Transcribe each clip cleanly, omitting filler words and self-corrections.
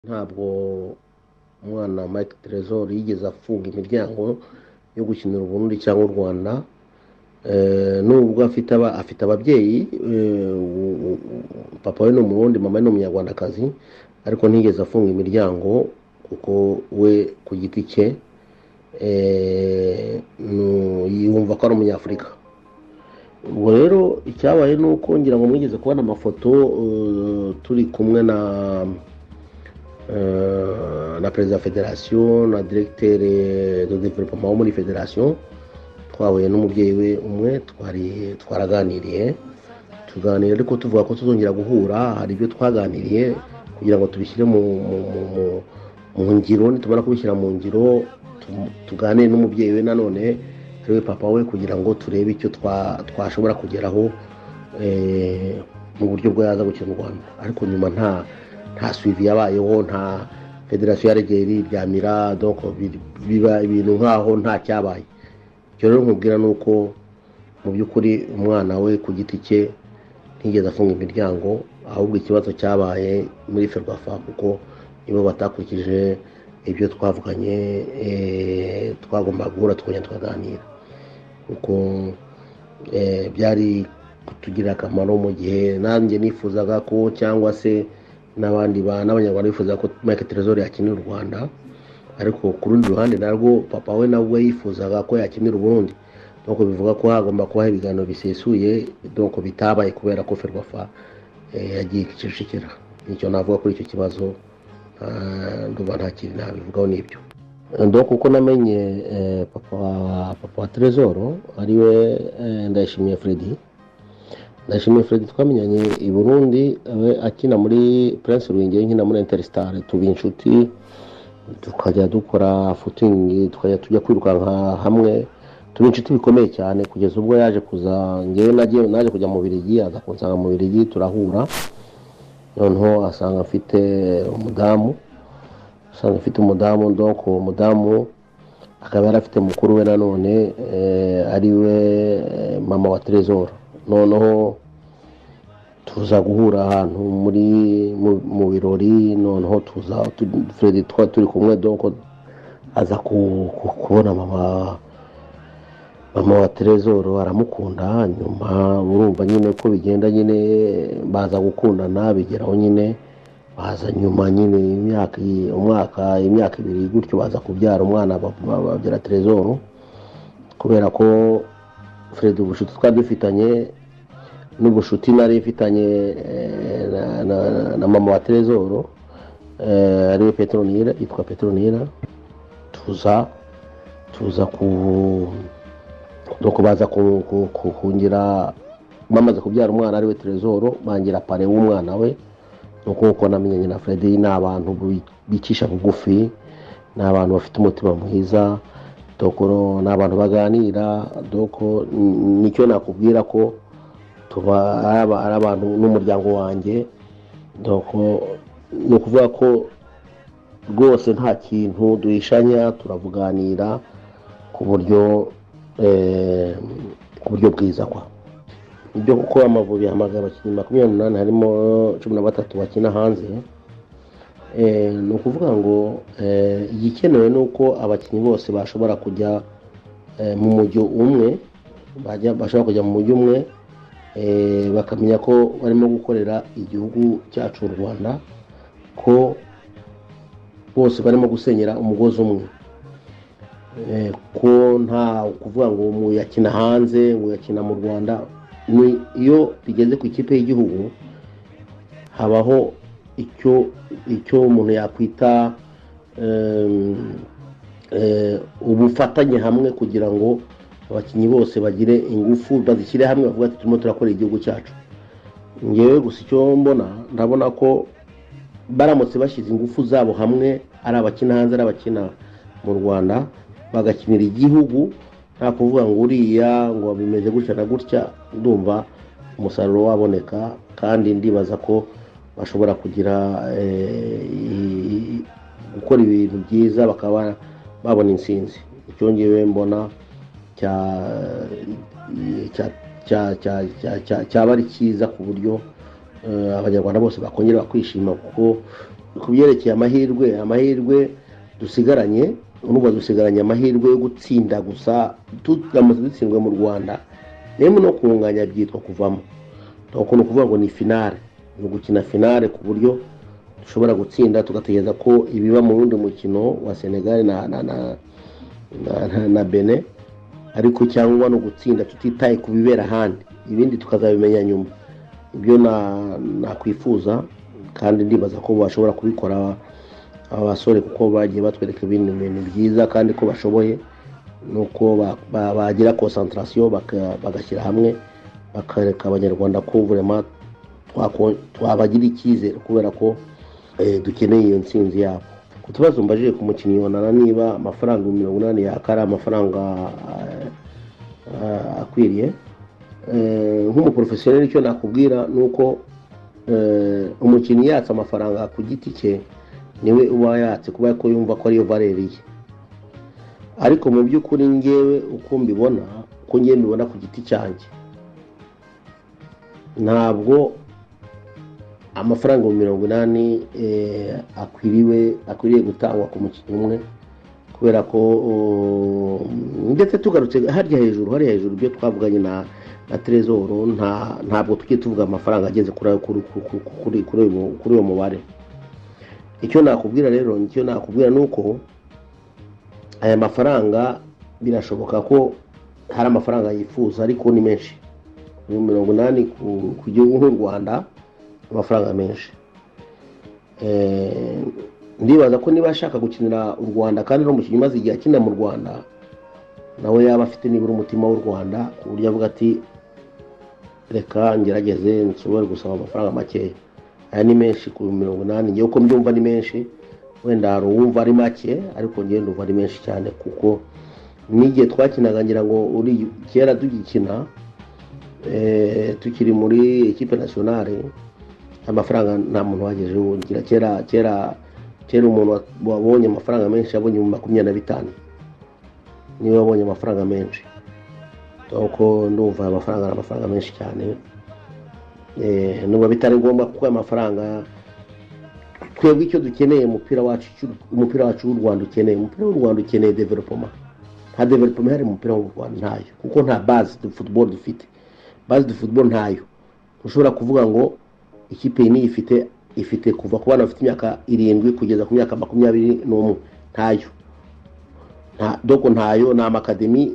ntabwo umwana Mike Trezor yigeze afunga imiryango yo gukinira u Burundi cyangwa u Rwanda. Nubwo afite ababyeyi, papa we ni Umurundi, mama we ni Umunyarwandakazi, ariko ntigeze afunga imiryango kuko we ku giti cye yumva ko ari Umunyafurika. ubwo rero icyabaye ni uko ngira ngo mwigeze kubona amafoto turi kumwe na perezida wa federasiyo na directeur de développement wo muri federasiyo. Twahuye n'umubyeyi we umwe, twaraganiriye tuganira, ariko tuvuga ko tuzongera guhura. Hari ibyo twaganiriye kugira ngo tubishyire mu ngiro, nitumara kubishyira mu ngiro tuganire n'umubyeyi we nanone ariwe papa we, kugira ngo turebe icyo twashobora kugeraho mu buryo bwo yaza gukina u Rwanda. Ariko nyuma nta suivi yabayeho, nta federasiyo yaregeye iryamira, donc biba ibintu nkaho nta cyabaye. Icyo rero nkubwira ni uko mu by'ukuri umwana we ku giti cye ntigeze afunga imiryango, ahubwo ikibazo cyabaye muri Ferwafa kuko nibo batakurikije ibyo twavuganye, twagomba guhura tukongera tukaganira kuko byari kutugirira akamaro mu gihe nanjye nifuzaga ko, cyangwa se n'abanyarwanda bifuza ko Mike Trezor yakinira u Rwanda, ariko ku rundi ruhande narwo papa we nawe yifuzaga ko yakinira u Burundi. Donc bivuga ko hagomba kubaho ibiganiro bisesuye, donc bitabaye kubera ko Ferwafa yagiye kicecekera. Nicyo navuga kuri icyo kibazo, ndumva nta kintu nabivugaho n'ibyo. Donc uko namenye papa wa Trezor ariwe Ndayishimiye Freddy. Ndayishimiye Freddy twamenyanye i Burundi, akina muri Prince Rwingeri, nkina muri Interstar, tuba inshuti, tukajya dukora footing, tukajya tujya kwirukanka hamwe, tuba inshuti bikomeye cyane, kugeza ubwo yaje kuza, ngewe naje kujya mu Bubiligi, aza kunsanga mu Bubiligi, turahura. Noneho asanga afite umudamu, donc uwo mudamu akaba yari afite mukuru we nanone ariwe mama wa Trezor. Noneho tuza guhura ahantu mu birori, noneho Freddy turi kumwe, donc aza kubona mama wa Trezor, aramukunda. Nyuma urumva nyine ko bigenda, nyine baza gukundana, bigeraho nyine baza nyuma nyine imyaka ibiri gutyo baza kubyara umwana, babyara Trezor. Kubera ko Freddy ubushuti twari dufitanye n'ubushuti nari mfitanye na mama wa Trezor, ariwe Petronila, yitwa Petronila, tuza donc baza kungira, bamaze kubyara umwana ariwe Trezor, bangira pare w'umwana we. Nuko namenyanye na Freddy, ni abantu bicisha bugufi, ni abantu bafite umutima mwiza, dokoro ni abantu baganira. Doko nicyo nakubwira ko tuba ari abantu n'umuryango wanjye. Doko ni ukuvuga ko rwose nta kintu duhishanya, turavuganira ku buryo bwiza kwa ibyo. Kuko Amavubi yahamagaye abakinnyi 28, harimo 13 bakina hanze. Ni ukuvuga ngo igikenewe ni uko abakinnyi bose bashobora kujya mu mujyi umwe, bashobora kujya mu mujyi umwe, bakamenya ko barimo gukorera igihugu cyacu u Rwanda, ko bose barimo gusenyera umugozi umwe, ko nta kuvuga ngo muyakina hanze, muyakina mu Rwanda. Iyo bigeze ku ikipe y'igihugu habaho icyo umuntu yakwita ubufatanye hamwe, kugira ngo abakinnyi bose bagire ingufu, bazishyire hamwe, bavuga ati turimo turakora igihugu cyacu. Ngewe gusa icyo ndabona ko baramutse bashyize ingufu zabo hamwe, ari abakina hanze ari abakina mu Rwanda, bagakinira igihugu, nta kuvuga ngo uriya ngo bimeze gutya na gutya, ndumva umusaruro waboneka. Kandi ndibaza ko bashobora gukora ibintu byiza, bakaba babona intsinzi. Icyo ngewe mbona cyaba ari cyiza, ku buryo abanyarwanda bose bakongera bakwishima, kuko kubyerekeye amahirwe dusigaranye, urumva dusigaranye amahirwe yo gutsinda gusa. Turamutse dutsindwe mu Rwanda nemwe no kunganya byitwa kuvamo, ukuntu kuvuga ngo ni finale, ni gukina finale ku buryo dushobora gutsinda tugategereza ko ibiba mu wundi mukino wa Senegal na Benin, ariko cyangwa no gutsinda tutitaye ku bibera ahandi, ibindi tukazabimenya nyuma. Ibyo nakwifuza kandi ndibaza ko bashobora kubikora aba basore, kuko bagiye batwereka ibintu byiza kandi ko bashoboye, nuko bagira concentration bagashyira hamwe, bakareka abanyarwanda ko vraiment twabagira icyizere, kubera ko dukeneye iyo ntsinzi yabo. Kutubazo mbajije ku mukinnyi Onana niba amafaranga 180 yakara amafaranga akwiriye, nk'umuprofessionnel icyo nakubwira nuko umukinnyi yatse amafaranga ku giti cye niwe uba yatse kuba ko yumva ko ariyo valeur ye, ariko mu by'ukuri ngewe uko mbibona ku giti cyanjye, ntabwo amafaranga 180 akwiriye gutangwa ku mukinnyi umwe, kubera ko ndetse tugarutse harya hejuru ibyo twavuganye na Trezor, ntabwo tugiye tuvuga amafaranga ageze kuri uwo mubare. Icyo nakubwira rero, nuko aya mafaranga birashoboka ko hari amafaranga yifuza, ariko ni menshi. 180 ku gihugu nk'u Rwanda amafaranga menshi. Ndibaza ko niba ashaka gukinira u Rwanda kandi no mukinnyi maze igihe akina mu Rwanda, nawe yaba afite nibura umutima w'u Rwanda, ku buryo avuga ati reka ngerageze nshobore gusaba amafaranga makeya. Aya ni menshi ku 180, ngiye uko mbyumva ni menshi, wenda hari uwumva ari make, ariko ngiye ndumva ari menshi cyane, kuko n'igihe twakinaga ngira ngo uri kera tugikina tukiri muri equipe nationale, amafaranga nta muntu wagejeje ngira kera umuntu wabonye amafaranga menshi yabonye 25, niwe wabonye amafaranga menshi. Uko ndumva amafaranga menshi cyane, nubwo bitari ngombwa kuko amafaranga twebwe icyo dukeneye umupira wacu w'u Rwanda ukeneye development. Nta development hari mu mupira w'u Rwanda, ntayo, kuko nta base de football dufite. Base de football ntayo. Ushobora kuvuga ngo ikipe ni ifite kuva ku bana bafite imyaka 7 kugeza ku myaka 21, ntayo. Ntayo na academy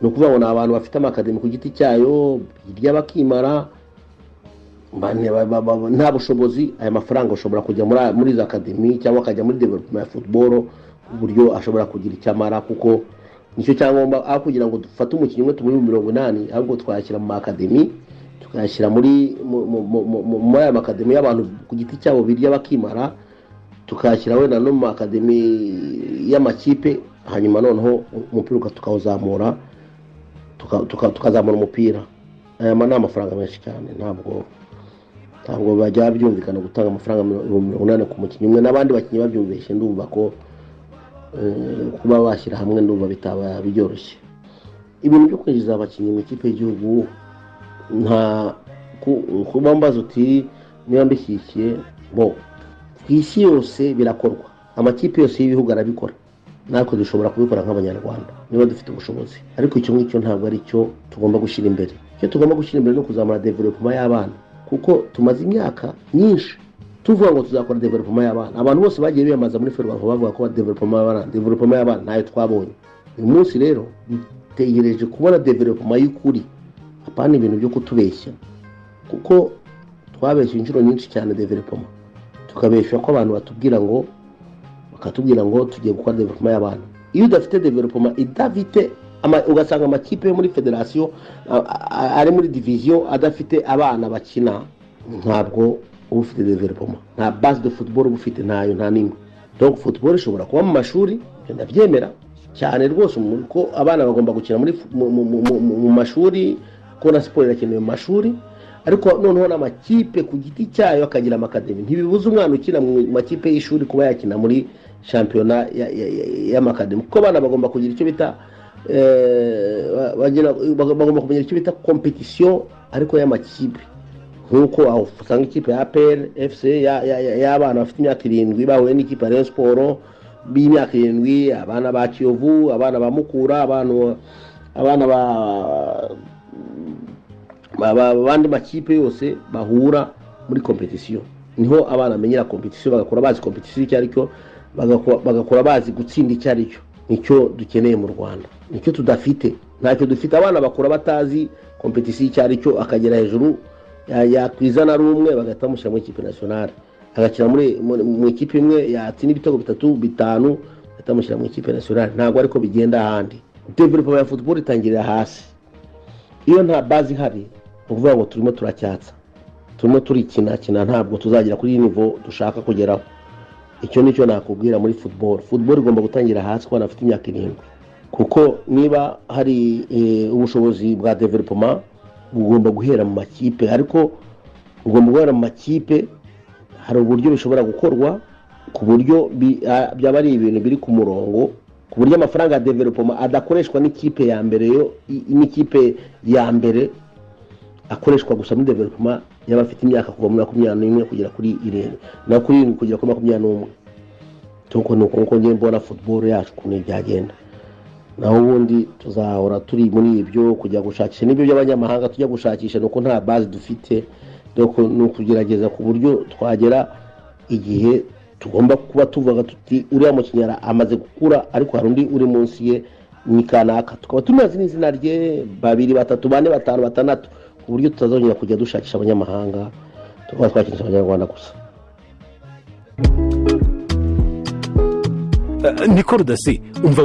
no kuvuga ngo abantu bafite amakademi ku giti cyayo hirya bakimara nta bushobozi. Aya mafaranga ushobora kujya muri za academy cyangwa akajya muri development ya football, uburyo ashobora kugira icyamara, kuko nicyo cyangwa aho kugira ngo dufate umukinnyi umwe tumuri 180, ahubwo twashyira mu academy, tukayashyira muri aya makademi y'abantu ku giti cyabo birya bakimara, tukashyira wenda no mu academy y'amakipe, hanyuma noneho umupira tukawuzamura, tukazamura umupira. Aya ni amafaranga menshi cyane, ntabwo bajya byumvikana gutanga amafaranga 180 ku mukinnyi umwe, n'abandi bakinnyi babyumvishe ndumva ko kuba bashyira hamwe ndumva bitaba byoroshye. Ibintu byo kwinjiza abakinnyi mu ikipe y'igihugu, kuba mbaza uti niba mbishyikiye, ku isi yose birakorwa, amakipe yose y'ibihugu arabikora, natwe dushobora kubikora nk'abanyarwanda niba dufite ubushobozi, ariko icyo ngicyo ntabwo ari cyo tugomba gushyira imbere. Icyo tugomba gushyira imbere no kuzamura development y'abana, kuko tumaze imyaka myinshi tuvuga ngo tuzakora development y'abana. Abantu bose bagiye biyamaza muri Ferwafa bavuga ko development y'abana nayo twabonye. Uyu munsi rero dutegereje kubona development y'ukuri, apana ibintu byo kutubeshya, kuko twabeshye inshuro nyinshi cyane development, tukabeshya ko abantu bakatubwira ngo tugiye gukora development y'abana. Iyo udafite development idafite ugasanga amakipe yo muri federation ari muri division adafite abana bakina, ntabwo ufite development, nta base de football ufite, nta nimwe. Donc football ishobora kuba mu mashuri, ndabyemera cyane rwose, ko abana bagomba gukina mu mashuri, ko na sport irakenewe mu mashuri, ariko noneho n'amakipe ku giti cyayo akagira amakademi. Ntibibuza umwana ukina mu makipe y'ishuri kuba yakina muri championnat y'amakademi, kuko abana bagomba kugira icyo bita bagomba kumenya icyo bita competition, ariko y'amakipe, nk'uko aho usanga ikipe ya APR FC y'abana bafite imyaka 7 bahuye n'ikipe ya Rayon Sport b'imyaka 7, abana ba Kiyovu, abana ba Mukura, abana bandi makipe yose bahura muri competition. Niho abana amenyera competition, bagakora bazi competition icyo aricyo, bagakora bazi gutsinda icyo aricyo. Nicyo dukeneye mu Rwanda, nicyo tudafite. Ntacyo dufite, abana bakora batazi competition icyo aricyo, akagera hejuru yakwizana ari umwe bagahita bamushyira mu ikipe nationale, agakina mu ikipe imwe yatsinda ibitego 3-5 bagahita bamushyira mu ikipe nationale. Ntabwo ariko bigenda ahandi. Development ya football itangirira hasi. Iyo nta base ihari uvuga ngo turimo turacyatsa, turimo turikina, ntabwo tuzagira kuri niveau dushaka kugeraho. Icyo nicyo nakubwira muri football igomba gutangira hasi kwa nafite imyaka 7, kuko niba hari ubushobozi bwa development ugomba guhera mu makipe, ariko ugomba guhera mu makipe hari uburyo bishobora gukorwa ku buryo byaba ari ibintu biri ku murongo, ku buryo amafaranga ya development adakoreshwa n'ikipe ya mbere n'ikipe ya mbere, akoreshwa gusa muri development y'abafite imyaka kuva muri 21 kugera kuri 7 na kuri 7 kugera kuri 21. Tuko nuko ngiye mbona football yacu kuntu byagenda. Naho ubundi tuzahora turi muri ibyo kujya gushakisha n'ibyo by'abanyamahanga, tujya gushakisha nuko nta base dufite, doko nukugerageza ku buryo twagera igihe tugomba kuba tuvuga tuti uriya mukinyara amaze gukura, ariko hari undi uri munsi ye nikanaka, tukaba tumaze n'izina rye 2 3 4 5 6 ku buryo tutazongera kujya dushakisha abanyamahanga, tukaba twakisha abanyarwanda gusa. Niko Rudasi umva